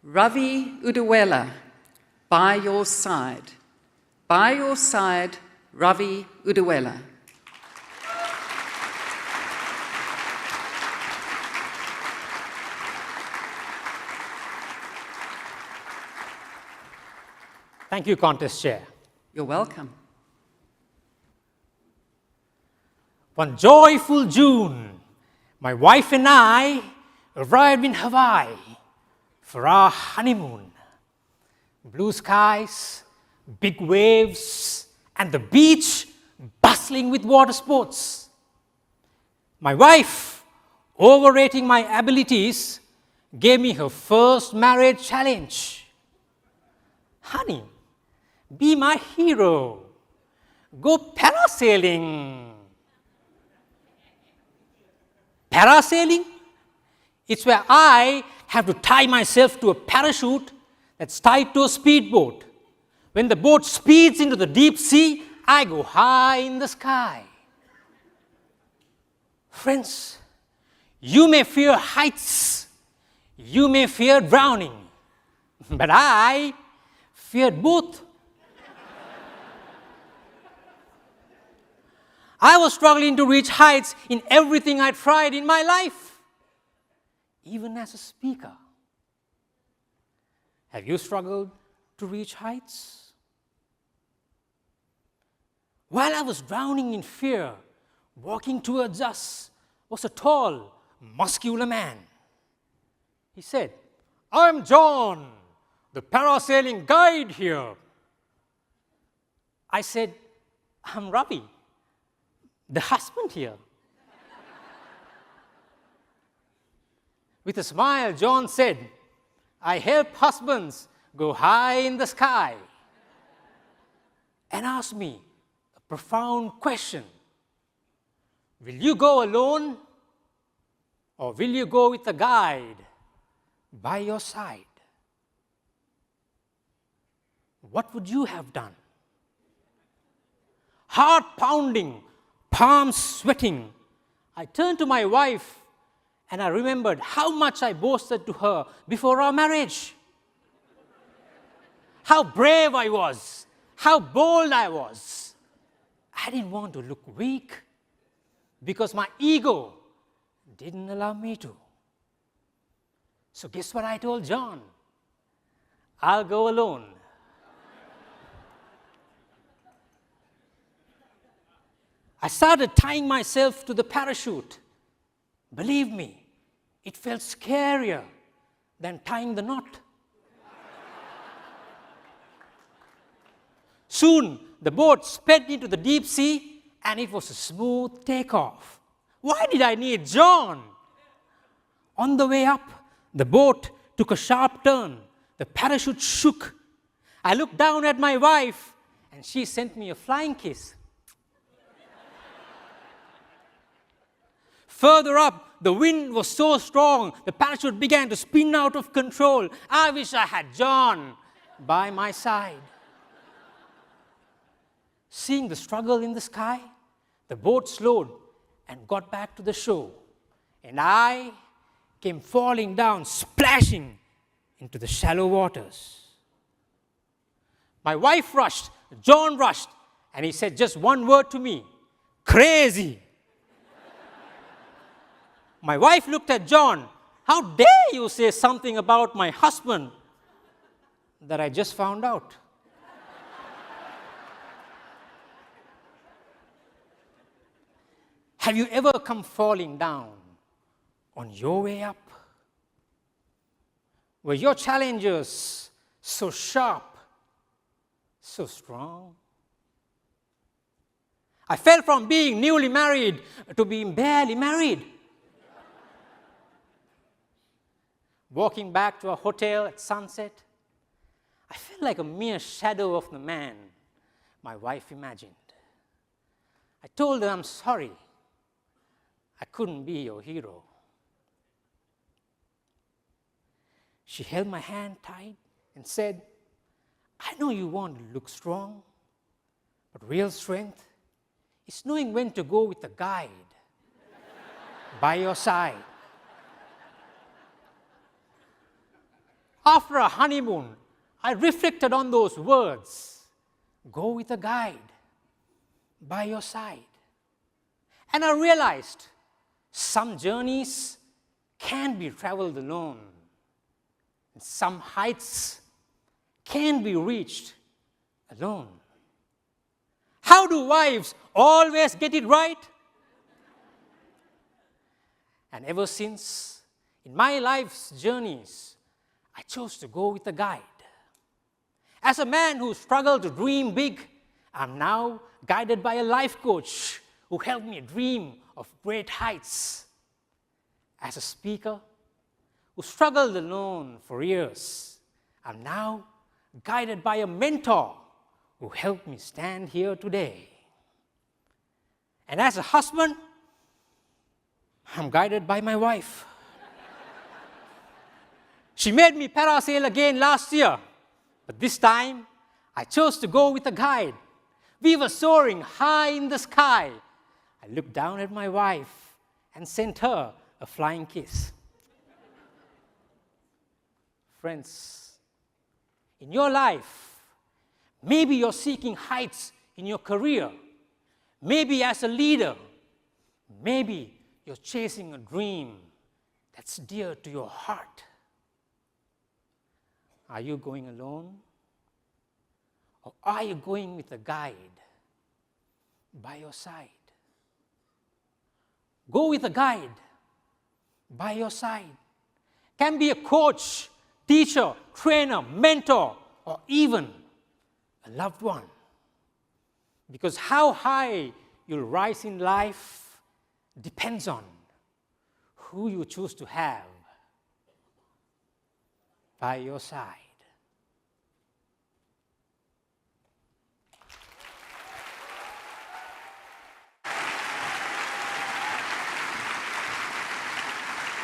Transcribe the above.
Ravi Uduwela, by your side. By your side, Ravi Uduwela. Thank you, Contest Chair. You're welcome. One joyful June, my wife and I arrived in Hawaii for our honeymoon. Blue skies, big waves, and the beach bustling with water sports. My wife, overrating my abilities, gave me her first marriage challenge. Honey, be my hero. Go parasailing. Parasailing? It's where I have to tie myself to a parachute that's tied to a speedboat. When the boat speeds into the deep sea, I go high in the sky. Friends, you may fear heights, you may fear drowning, but I feared both. I was struggling to reach heights in everything I tried in my life, even as a speaker. Have you struggled to reach heights? While I was drowning in fear, walking towards us was a tall, muscular man. He said, "I'm John, the parasailing guide here." I said, "I'm Ravi, the husband here." With a smile, John said, "I help husbands go high in the sky," and asked me a profound question. Will you go alone, or will you go with a guide by your side? What would you have done? Heart pounding, palms sweating, I turned to my wife and I remembered how much I boasted to her before our marriage. How brave I was, how bold I was. I didn't want to look weak because my ego didn't allow me to. So guess what I told John? I'll go alone. I started tying myself to the parachute. Believe me, it felt scarier than tying the knot. Soon, the boat sped into the deep sea, and it was a smooth takeoff. Why did I need John? On the way up, the boat took a sharp turn. The parachute shook. I looked down at my wife, and she sent me a flying kiss. Further up, the wind was so strong, the parachute began to spin out of control. I wish I had John by my side. Seeing the struggle in the sky, the boat slowed and got back to the shore. And I came falling down, splashing into the shallow waters. My wife rushed, John rushed, and he said just one word to me: crazy. My wife looked at John. How dare you say something about my husband that I just found out? Have you ever come falling down on your way up? Were your challenges so sharp, so strong? I fell from being newly married to being barely married. Walking back to a hotel at sunset, I felt like a mere shadow of the man my wife imagined. I told her I'm sorry. I couldn't be your hero. She held my hand tight and said, "I know you want to look strong, but real strength is knowing when to go with a guide by your side." After a honeymoon, I reflected on those words. Go with a guide by your side. And I realized some journeys can be traveled alone. And some heights can be reached alone. How do wives always get it right? And ever since, in my life's journeys, I chose to go with a guide. As a man who struggled to dream big, I'm now guided by a life coach who helped me dream of great heights. As a speaker who struggled alone for years, I'm now guided by a mentor who helped me stand here today. And as a husband, I'm guided by my wife. She made me parasail again last year, but this time I chose to go with a guide. We were soaring high in the sky. I looked down at my wife and sent her a flying kiss. Friends, in your life, maybe you're seeking heights in your career, maybe as a leader, maybe you're chasing a dream that's dear to your heart. Are you going alone? Or are you going with a guide by your side? Go with a guide by your side. Can be a coach, teacher, trainer, mentor, or even a loved one. Because how high you'll rise in life depends on who you choose to have by your side.